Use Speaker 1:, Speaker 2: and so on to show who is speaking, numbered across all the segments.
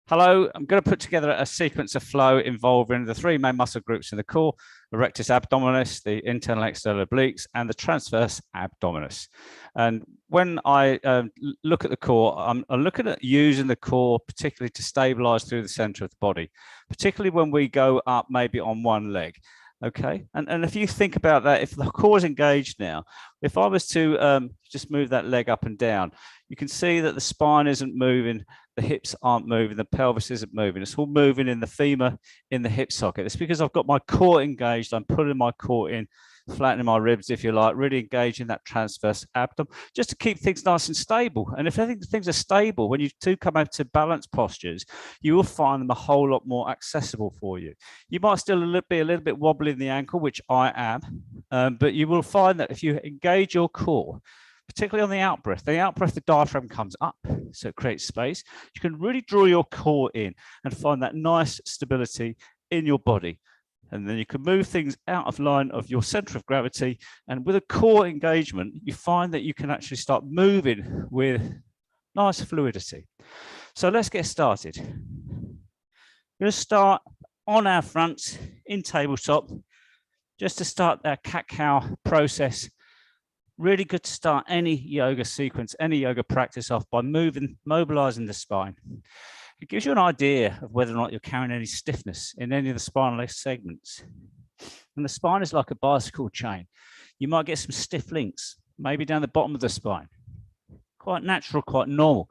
Speaker 1: Hello, I'm going to put together a sequence of flow involving the three main muscle groups in the core, the rectus abdominis, the internal external obliques, and the transverse abdominis. And when I look at the core, I'm looking at using the core particularly to stabilize through the center of the body, particularly when we go up maybe on one leg. Okay, and if you think about that, if the core is engaged now, if I was to just move that leg up and down, you can see that the spine isn't moving, the hips aren't moving, the pelvis isn't moving. It's all moving in the femur, in the hip socket. It's because I've got my core engaged. I'm putting my core in, flattening my ribs, if you like, really engaging that transverse abdomen, just to keep things nice and stable. And if things are stable, when you do come out to balance postures, you will find them a whole lot more accessible for you. You might still be a little bit wobbly in the ankle, which I am, but you will find that if you engage your core, particularly on the out-breath, the diaphragm comes up, so it creates space. You can really draw your core in and find that nice stability in your body. And then you can move things out of line of your center of gravity. And with a core engagement, you find that you can actually start moving with nice fluidity. So let's get started. We're going to start on our fronts in tabletop, just to start our cat-cow process. Really good to start any yoga sequence, any yoga practice off by mobilizing the spine. It gives you an idea of whether or not you're carrying any stiffness in any of the spinal segments. And the spine is like a bicycle chain. You might get some stiff links, maybe down the bottom of the spine. Quite natural, quite normal.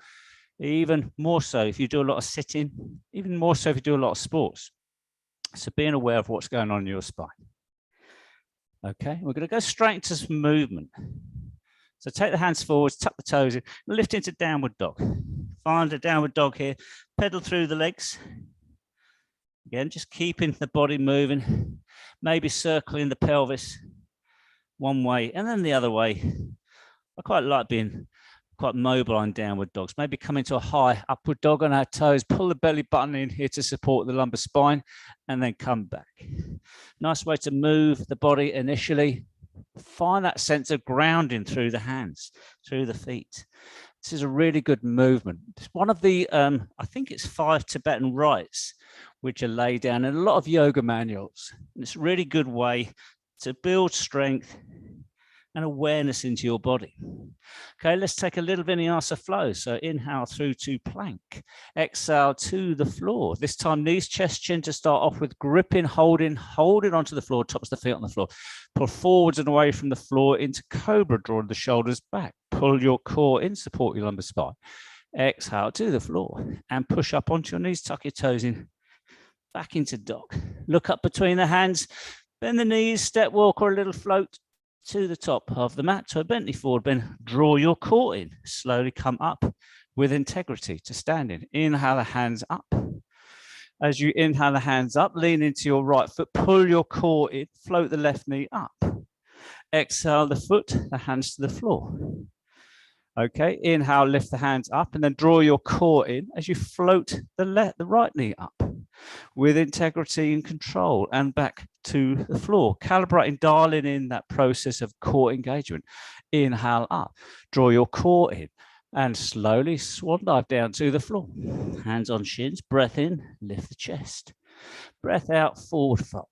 Speaker 1: Even more so if you do a lot of sitting, even more so if you do a lot of sports. So being aware of what's going on in your spine. Okay, we're going to go straight into some movement. So take the hands forward, tuck the toes in, lift into downward dog. Find a downward dog here, pedal through the legs. Again, just keeping the body moving, maybe circling the pelvis one way and then the other way. I quite like being quite mobile on downward dogs. Maybe come into a high upward dog on our toes, pull the belly button in here to support the lumbar spine, and then come back. Nice way to move the body initially. Find that sense of grounding through the hands, through the feet. This is a really good movement. It's one of the, I think it's 5 Tibetan rites, which are laid down in a lot of yoga manuals. And it's a really good way to build strength and awareness into your body. Okay, let's take a little vinyasa flow. So inhale through to plank, exhale to the floor. This time knees, chest, chin to start off with, gripping, holding onto the floor, tops of the feet on the floor. Pull forwards and away from the floor into cobra, drawing the shoulders back. Pull your core in, support your lumbar spine. Exhale to the floor and push up onto your knees, tuck your toes in, back into dog. Look up between the hands, bend the knees, step walk or a little float to the top of the mat. So Bentley forward bend, draw your core in, slowly come up with integrity to standing. Inhale the hands up. As you inhale the hands up, lean into your right foot, pull your core in, float the left knee up. Exhale the foot, the hands to the floor. Okay, inhale, lift the hands up and then draw your core in as you float the right knee up with integrity and control and back to the floor. Calibrating, dialing in that process of core engagement. Inhale up, draw your core in and slowly swan dive down to the floor. Hands on shins, breath in, lift the chest. Breath out, forward fold.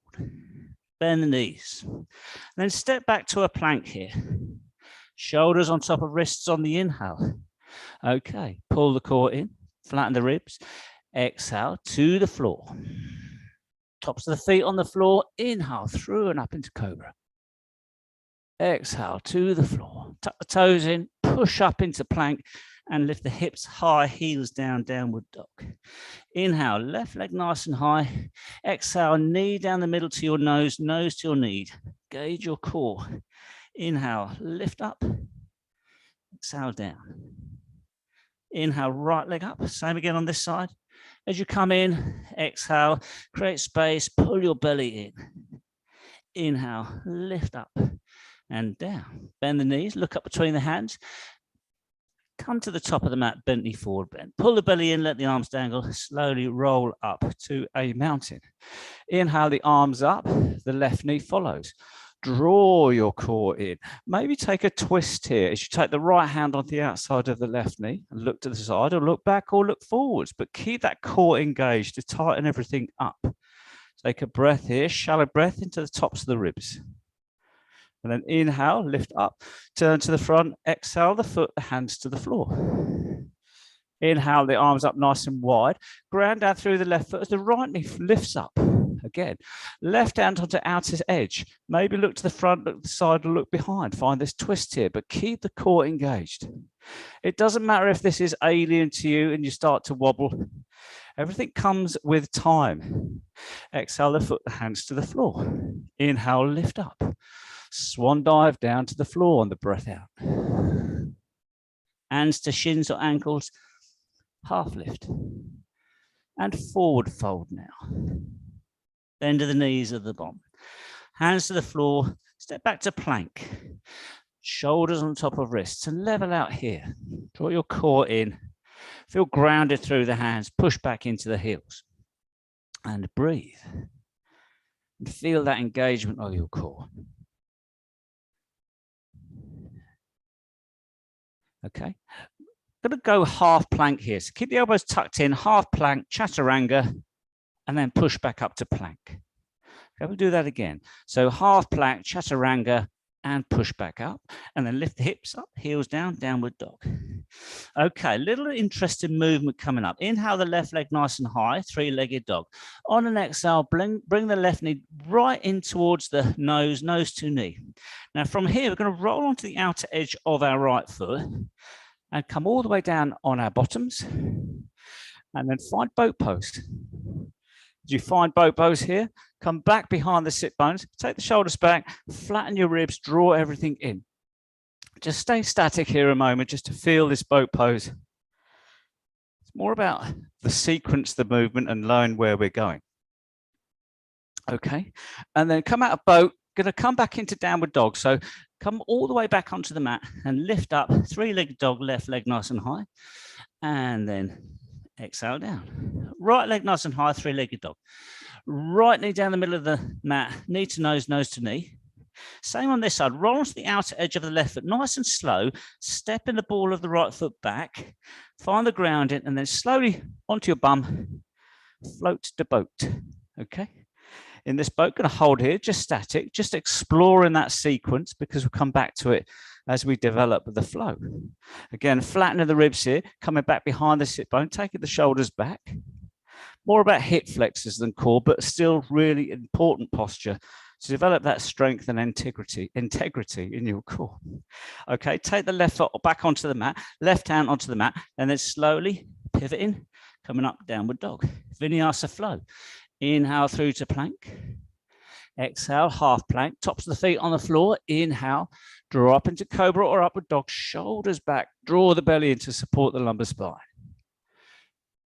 Speaker 1: Bend the knees. Then step back to a plank here. Shoulders on top of wrists on the inhale. Okay, pull the core in, flatten the ribs. Exhale to the floor. Tops of the feet on the floor. Inhale through and up into cobra. Exhale to the floor. Tuck the toes in, push up into plank and lift the hips high, heels down, downward dog. Inhale, left leg nice and high. Exhale, knee down the middle to your nose to your knee. Gauge your core. Inhale, lift up. Exhale down. Inhale, right leg up. Same again on this side. As you come in, exhale, create space, pull your belly in. Inhale, lift up and down. Bend the knees, look up between the hands. Come to the top of the mat, Bentley forward bend. Pull the belly in, let the arms dangle. Slowly roll up to a mountain. Inhale the arms up, the left knee follows. Draw your core in. Maybe take a twist here as you take the right hand on the outside of the left knee and look to the side or look back or look forwards, but keep that core engaged to tighten everything up. Take a breath here, shallow breath into the tops of the ribs. And then inhale, lift up, turn to the front, exhale the foot, the hands to the floor. Inhale, the arms up nice and wide. Ground down through the left foot as the right knee lifts up. Again, left hand onto outer edge. Maybe look to the front, look to the side, or look behind. Find this twist here, but keep the core engaged. It doesn't matter if this is alien to you and you start to wobble. Everything comes with time. Exhale the foot, the hands to the floor. Inhale, lift up. Swan dive down to the floor on the breath out. Hands to shins or ankles. Half lift and forward fold now. Bend to the knees at the bottom. Hands to the floor, step back to plank. Shoulders on top of wrists and level out here. Draw your core in. Feel grounded through the hands. Push back into the heels. And breathe. And feel that engagement of your core. Okay. Going to go half plank here. So keep the elbows tucked in, half plank, chaturanga, and then push back up to plank. Okay, we'll do that again. So half plank, chaturanga, and push back up. And then lift the hips up, heels down, downward dog. Okay, little interesting movement coming up. Inhale the left leg nice and high, three-legged dog. On an exhale, bring the left knee right in towards the nose, nose to knee. Now from here, we're going to roll onto the outer edge of our right foot and come all the way down on our bottoms and then find boat pose. As you find boat pose here, come back behind the sit bones, take the shoulders back, flatten your ribs, draw everything in. Just stay static here a moment just to feel this boat pose. It's more about the sequence, the movement, and knowing where we're going. Okay, and then come out of boat, going to come back into downward dog. So come all the way back onto the mat and lift up, three-legged dog, left leg nice and high. And then exhale down. Right leg nice and high, three-legged dog. Right knee down the middle of the mat, knee to nose, nose to knee. Same on this side, roll onto the outer edge of the left foot, nice and slow. Step in the ball of the right foot back. Find the ground in, and then slowly onto your bum. Float to boat, okay? In this boat, going to hold here, just static, just exploring that sequence because we'll come back to it as we develop the flow. Again, flattening the ribs here, coming back behind the sit bone, taking the shoulders back. More about hip flexors than core, but still really important posture to develop that strength and integrity in your core. Okay, take the left foot back onto the mat, left hand onto the mat, and then slowly pivoting, coming up downward dog. Vinyasa flow. Inhale through to plank. Exhale, half plank. Tops of the feet on the floor. Inhale, draw up into cobra or upward dog. Shoulders back. Draw the belly in to support the lumbar spine.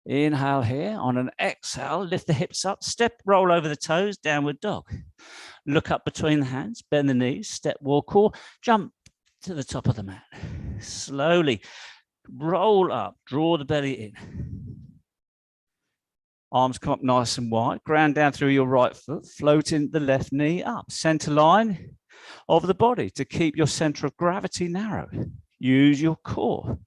Speaker 1: Inhale here. On an exhale, lift the hips up. Step, roll over the toes. Downward dog. Look up between the hands. Bend the knees. Step, walk, or jump to the top of the mat. Slowly roll up. Draw the belly in. Arms come up nice and wide, ground down through your right foot, floating the left knee up. Center line of the body to keep your center of gravity narrow. Use your core.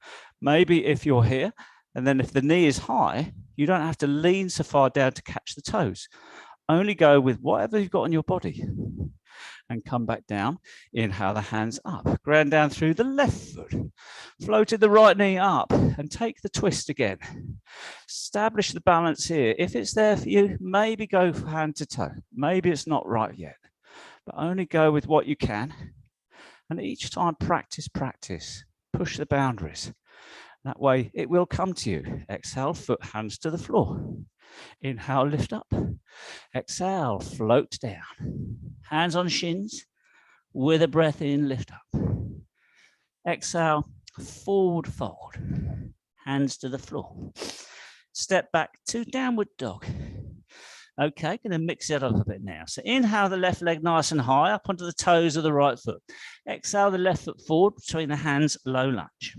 Speaker 1: Maybe if you're here, and then if the knee is high, you don't have to lean so far down to catch the toes. Only go with whatever you've got on your body. And come back down. Inhale the hands up. Ground down through the left foot. Floated the right knee up and take the twist again. Establish the balance here. If it's there for you, maybe go hand to toe. Maybe it's not right yet, but only go with what you can. And each time practice, practice. Push the boundaries. That way it will come to you. Exhale, foot, hands to the floor. Inhale, lift up. Exhale, float down. Hands on shins. With a breath in, lift up. Exhale, forward fold. Hands to the floor. Step back to downward dog.
Speaker 2: Okay, going to mix it up a bit now. So inhale the left leg nice and high up onto the toes of the right foot. Exhale the left foot forward between the hands, low lunge.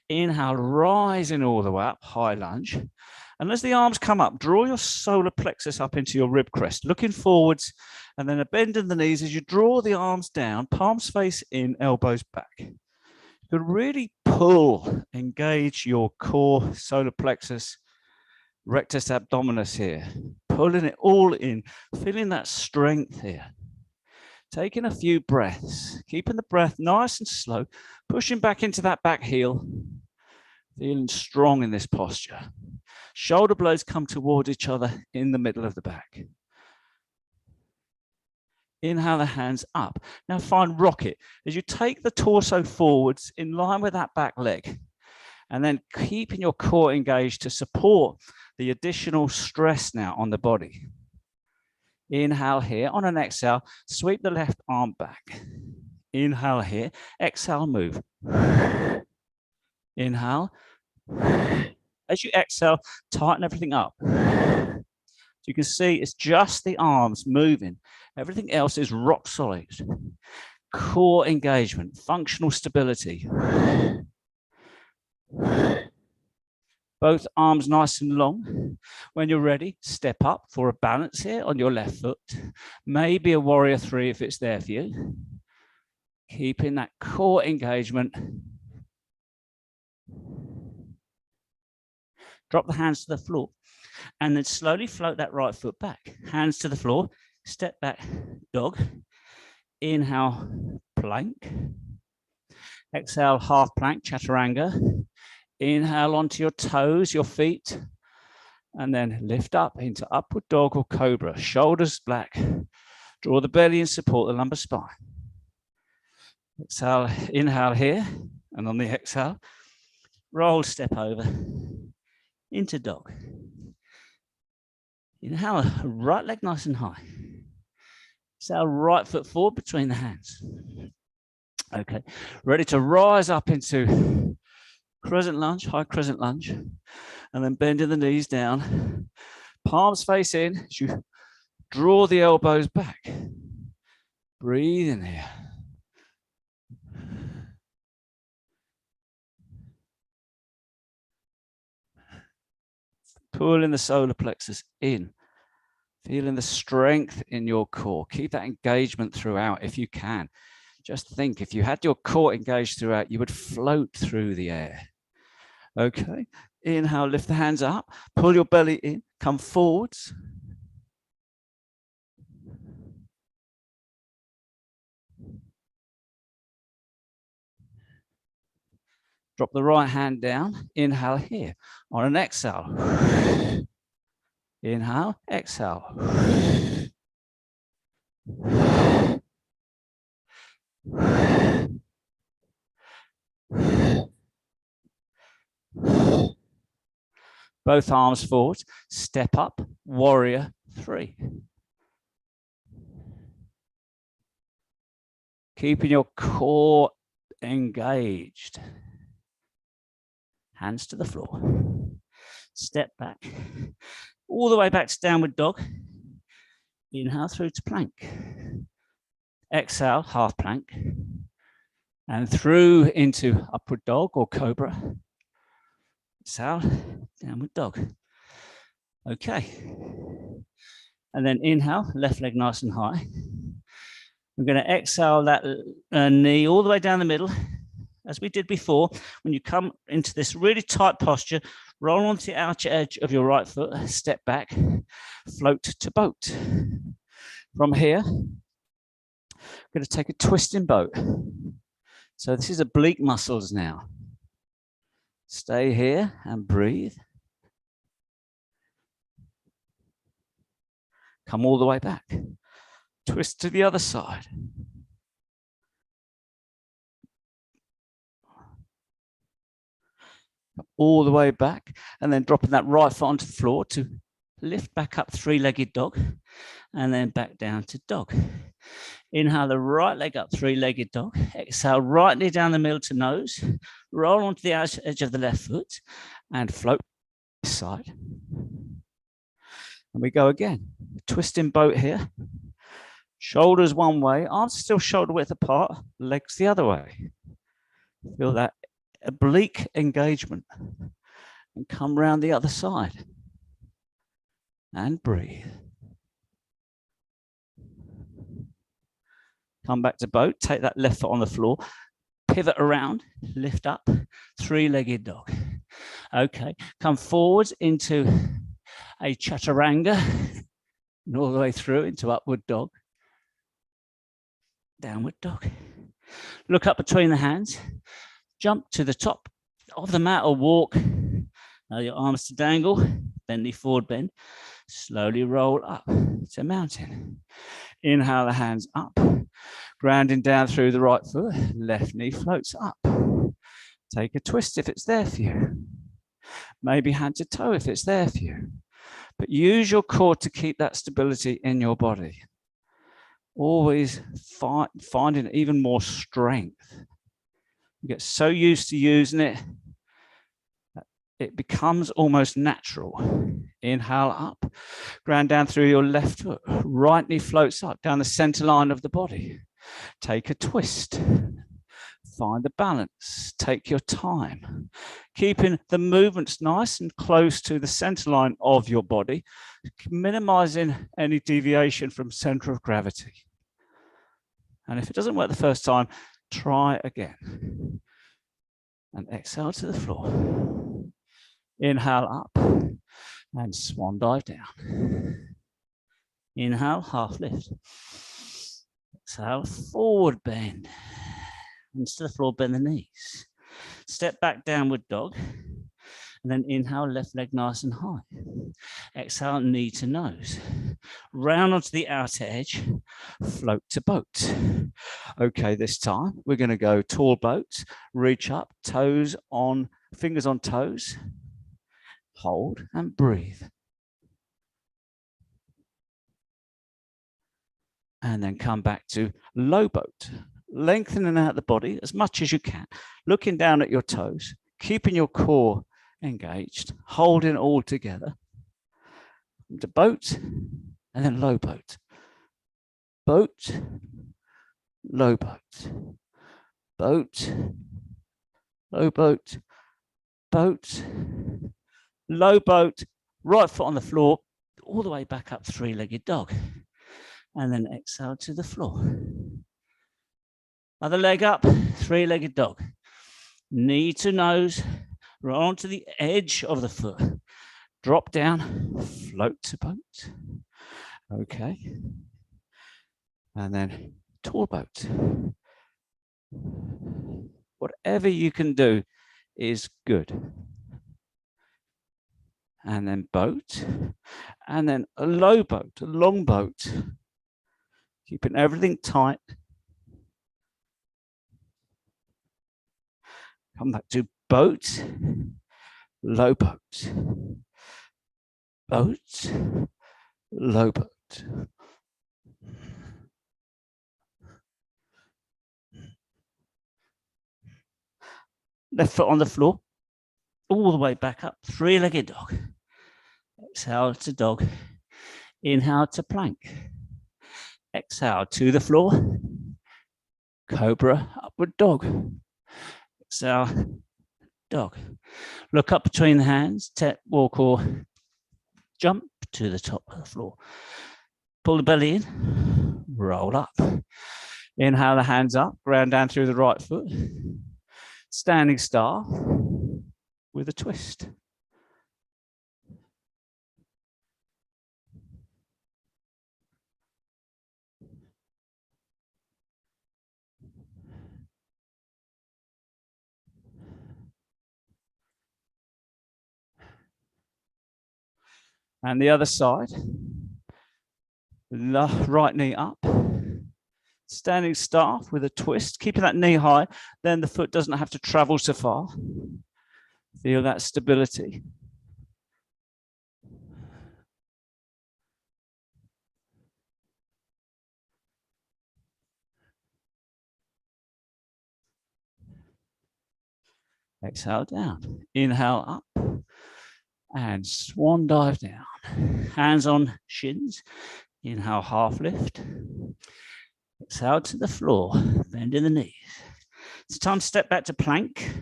Speaker 2: Inhale, rising all the way up, high lunge. And as the arms come up, draw your solar plexus up into your rib crest, looking forwards, and then a bend in the knees as you draw the arms down, palms face in, elbows back. You can really pull, engage your core, solar plexus, rectus abdominis here, pulling it all in, feeling that strength here. Taking a few breaths, keeping the breath nice and slow, pushing back into that back heel, feeling strong in this posture. Shoulder blades come toward each other in the middle of the back. Inhale the hands up. Now find rocket as you take the torso forwards in line with that back leg, and then keeping your core engaged to support the additional stress now on the body. Inhale here. On an exhale, sweep the left arm back. Inhale here. Exhale, move. Inhale. As you exhale, tighten everything up. So you can see it's just the arms moving. Everything else is rock solid. Core engagement, functional stability. Both arms nice and long. When you're ready, step up for a balance here on your left foot. Maybe a warrior three if it's there for you. Keeping that core engagement. Drop the hands to the floor and then slowly float that right foot back. Hands to the floor, step back, dog. Inhale, plank. Exhale, half plank, chaturanga. Inhale onto your toes, your feet, and then lift up into upward dog or cobra. Shoulders back. Draw the belly and support the lumbar spine. Exhale, inhale here, and on the exhale, roll, step over into dog. Inhale, right leg nice and high. Exhale, right foot forward between the hands. Okay, ready to rise up into crescent lunge, high crescent lunge, and then bending the knees down. Palms face in as you draw the elbows back. Breathe in here. Pulling the solar plexus in. Feeling the strength in your core. Keep that engagement throughout if you can. Just think, if you had your core engaged throughout, you would float through the air. Okay, inhale, lift the hands up, pull your belly in, come forwards. Drop the right hand down, inhale here. On an exhale, inhale, exhale. Both arms forward, step up, warrior three. Keeping your core engaged. Hands to the floor. Step back, all the way back to downward dog. Inhale through to plank. Exhale, half plank. And through into upward dog or cobra. Exhale, downward dog. Okay. And then inhale, left leg nice and high. We're going to exhale that knee all the way down the middle. As we did before, when you come into this really tight posture, roll onto the outer edge of your right foot, step back, float to boat. From here, I'm going to take a twisting boat. So this is oblique muscles now. Stay here and breathe. Come all the way back. Twist to the other side. All the way back, and then dropping that right foot onto the floor to lift back up, three-legged dog, and then back down to dog. Inhale the right leg up, three-legged dog. Exhale, right knee down the middle to nose. Roll onto the edge of the left foot and float this side. And we go again. Twisting boat here. Shoulders one way, arms still shoulder width apart, legs the other way. Feel that oblique engagement. And come round the other side. And breathe. Come back to boat, take that left foot on the floor, pivot around, lift up, three-legged dog. Okay, come forwards into a chaturanga, and all the way through into upward dog, downward dog. Look up between the hands, jump to the top of the mat or walk. Now your arms to dangle, bend knee forward bend, slowly roll up to mountain. Inhale the hands up, grounding down through the right foot, left knee floats up. Take a twist if it's there for you. Maybe hand to toe if it's there for you. But use your core to keep that stability in your body. Always finding even more strength. You get so used to using it, it becomes almost natural. Inhale up, ground down through your left foot. Right knee floats up down the center line of the body. Take a twist. Find the balance. Take your time. Keeping the movements nice and close to the center line of your body, minimizing any deviation from center of gravity. And if it doesn't work the first time, try again. And exhale to the floor. Inhale up and swan dive down. Inhale, half lift. Exhale, forward bend. And to the floor, bend the knees. Step back, downward dog. And then inhale, left leg nice and high. Exhale, knee to nose. Round onto the outer edge, float to boat. Okay, this time we're going to go tall boat, reach up, toes on, fingers on toes. Hold and breathe. And then come back to low boat. Lengthening out the body as much as you can. Looking down at your toes. Keeping your core engaged. Holding all together. To boat. And then low boat. Boat. Low boat. Boat. Low boat. Boat. Low boat, right foot on the floor, all the way back up, three-legged dog. And then exhale to the floor. Other leg up, three-legged dog. Knee to nose, right onto the edge of the foot. Drop down, float to boat. Okay. And then tall boat. Whatever you can do is good. And then boat, and then a low boat, a long boat, keeping everything tight. Come back to boat, low boat, boat, low boat. Left foot on the floor, all the way back up, three-legged dog. Exhale to dog. Inhale to plank. Exhale to the floor. Cobra, upward dog. Exhale, dog. Look up between the hands, walk or jump to the top of the floor. Pull the belly in, roll up. Inhale the hands up, ground down through the right foot. Standing star with a twist. And the other side, right knee up, standing staff with a twist, keeping that knee high, then the foot doesn't have to travel so far. Feel that stability. Exhale down, inhale up, And swan dive down. Hands on shins. Inhale, half lift. Exhale to the floor, bending the knees. It's time to step back to plank.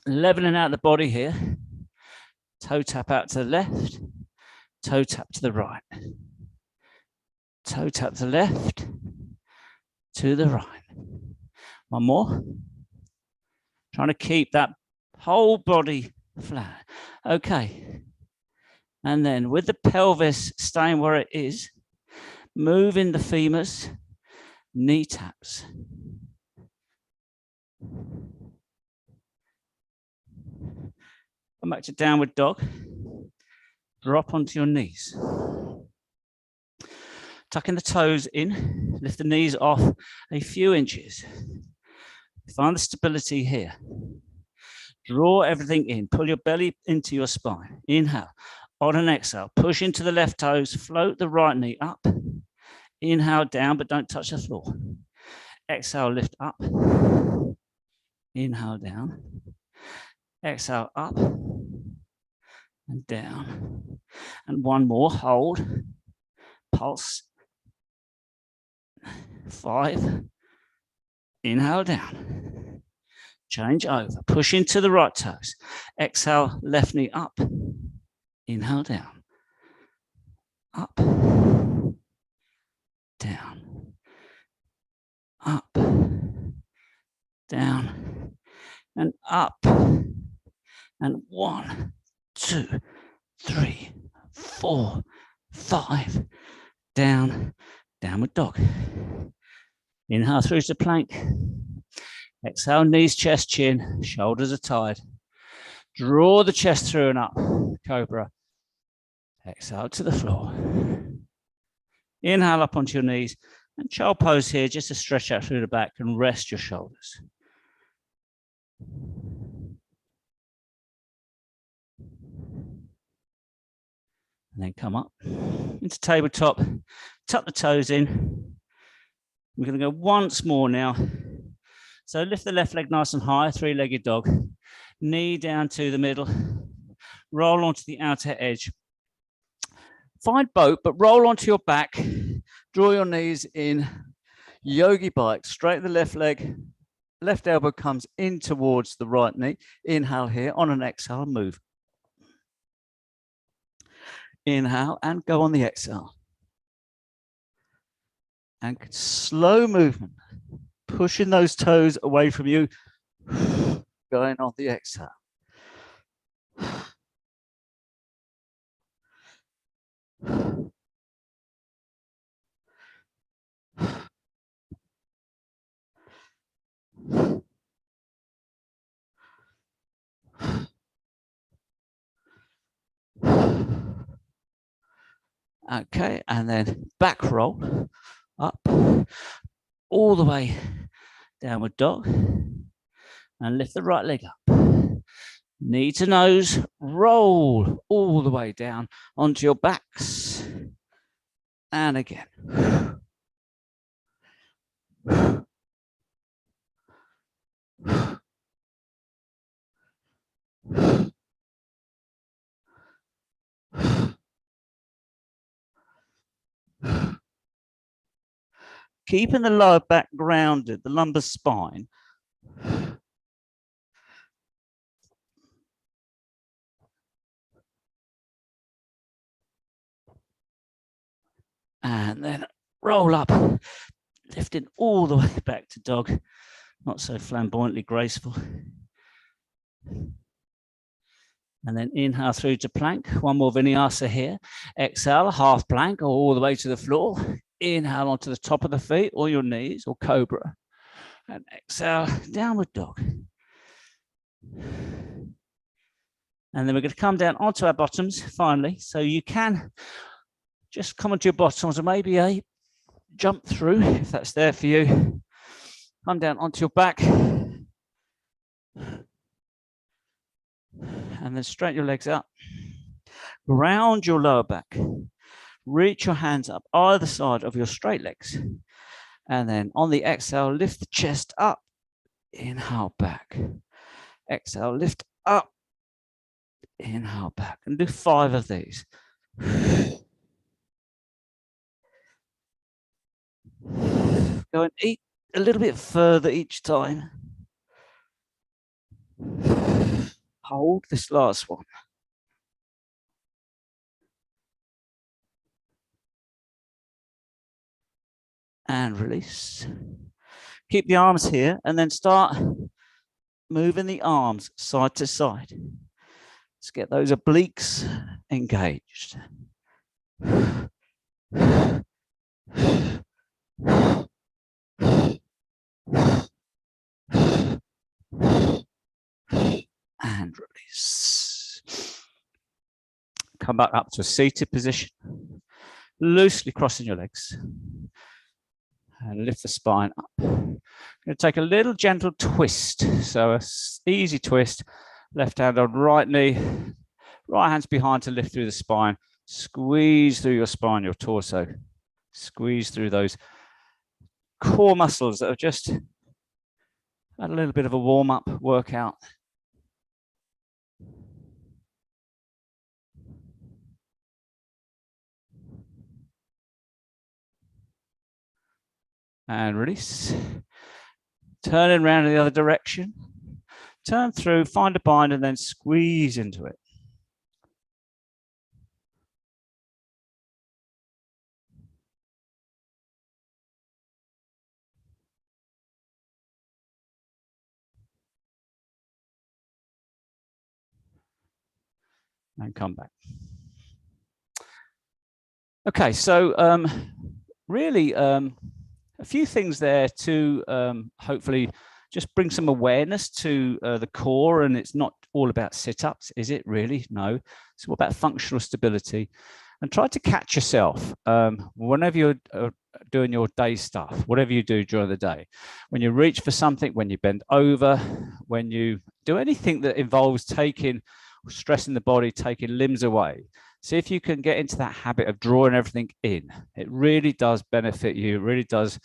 Speaker 2: Leveling out the body here. Toe tap out to the left, toe tap to the right. Toe tap to the left, to the right. One more. Trying to keep that whole body flat. Okay. And then with the pelvis staying where it is, moving the femurs, knee taps. Come back to downward dog. Drop onto your knees. Tucking the toes in, lift the knees off a few inches. Find the stability here. Draw everything in. Pull your belly into your spine. Inhale. On an exhale, push into the left toes. Float the right knee up. Inhale down, but don't touch the floor. Exhale, lift up. Inhale down. Exhale up and down. And one more. Hold. Pulse. 5. Inhale down. Change over. Push into the right toes. Exhale, left knee up. Inhale down. Up. Down. Up. Down. And up. And 1, 2, 3, 4, 5. Down. Downward dog. Inhale through to plank. Exhale, knees, chest, chin. Shoulders are tied. Draw the chest through and up. Cobra. Exhale to the floor. Inhale up onto your knees. And child pose here, just to stretch out through the back and rest your shoulders. And then come up into tabletop. Tuck the toes in. We're going to go once more now. So lift the left leg nice and high, 3-legged dog. Knee down to the middle. Roll onto the outer edge. Find boat, but roll onto your back. Draw your knees in. Yogi bike. Straighten the left leg. Left elbow comes in towards the right knee. Inhale here. On an exhale, move. Inhale and go on the exhale. And slow movement. Pushing those toes away from you. Going on the exhale. Okay, and then back roll up, all the way downward dog, and lift the right leg up. Knee to nose, roll all the way down onto your backs, and again. Keeping the lower back grounded, the lumbar spine. And then roll up, lifting all the way back to dog. Not so flamboyantly graceful. And then inhale through to plank. One more vinyasa here. Exhale, half plank all the way to the floor. Inhale onto the top of the feet or your knees or cobra. And exhale, downward dog. And then we're going to come down onto our bottoms finally. So you can just come onto your bottoms or maybe a jump through if that's there for you. Come down onto your back. And then straighten your legs up. Round your lower back. Reach your hands up either side of your straight legs. And then on the exhale, lift the chest up. Inhale back. Exhale, lift up. Inhale back and do 5 of these. Go and eat a little bit further each time. Hold this last one. And release. Keep the arms here and then start moving the arms side to side. Let's get those obliques engaged. And release. Come back up to a seated position. Loosely crossing your legs. And lift the spine up. I'm going to take a little gentle twist. So an easy twist. Left hand on right knee. Right hand's behind to lift through the spine. Squeeze through your spine, your torso. Squeeze through those core muscles that have just had a little bit of a warm-up workout. And release. Turning around in the other direction. Turn through, find a bind, and then squeeze into it. And come back. Okay, so really a few things there to hopefully just bring some awareness to the core, and it's not all about sit-ups, is it really? No, it's all about functional stability. And try to catch yourself whenever you're doing your day stuff, whatever you do during the day. When you reach for something, when you bend over, when you do anything that involves taking stress in the body, taking limbs away. See if you can get into that habit of drawing everything in. It really does benefit you. It really does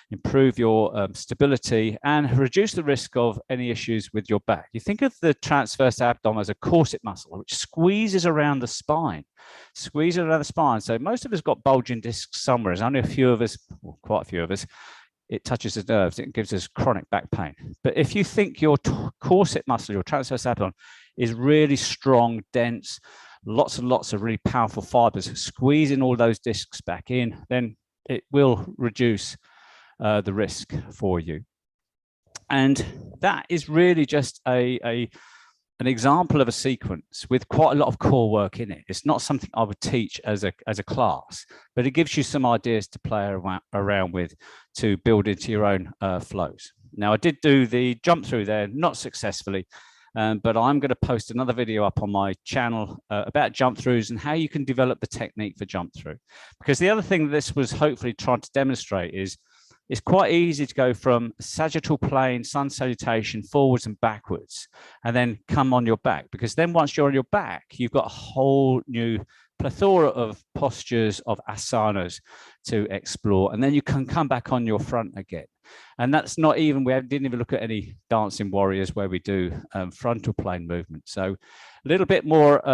Speaker 2: improve your stability and reduce the risk of any issues with your back. You think of the transverse abdomen as a corset muscle, which squeezes around the spine, squeezes around the spine. So most of us got bulging discs somewhere. There's only a few of us, well, quite a few of us, it touches the nerves, it gives us chronic back pain. But if you think your corset muscle, your transverse abdomen, is really strong, dense, lots and lots of really powerful fibers, squeezing all those discs back in, then it will reduce the risk for you. And that is really just an example of a sequence with quite a lot of core work in it. It's not something I would teach as a class, but it gives you some ideas to play around with to build into your own flows. Now, I did do the jump through there, not successfully, but I'm going to post another video up on my channel about jump throughs and how you can develop the technique for jump through. Because the other thing this was hopefully trying to demonstrate is it's quite easy to go from sagittal plane, sun salutation, forwards and backwards, and then come on your back. Because then once you're on your back, you've got a whole new plethora of postures, of asanas to explore. And then you can come back on your front again. And that's not even, didn't even look at any dancing warriors where we do frontal plane movement. So a little bit more,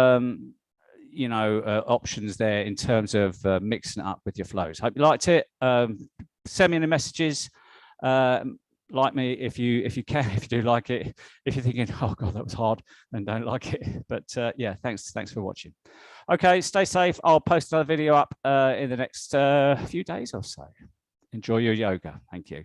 Speaker 2: options there in terms of mixing it up with your flows. Hope you liked it. Send me any messages. Like me if you can, if you do like it. If you're thinking, oh God, that was hard, and don't like it. But yeah, thanks for watching. Okay, stay safe. I'll post another video up in the next few days or so. Enjoy your yoga. Thank you.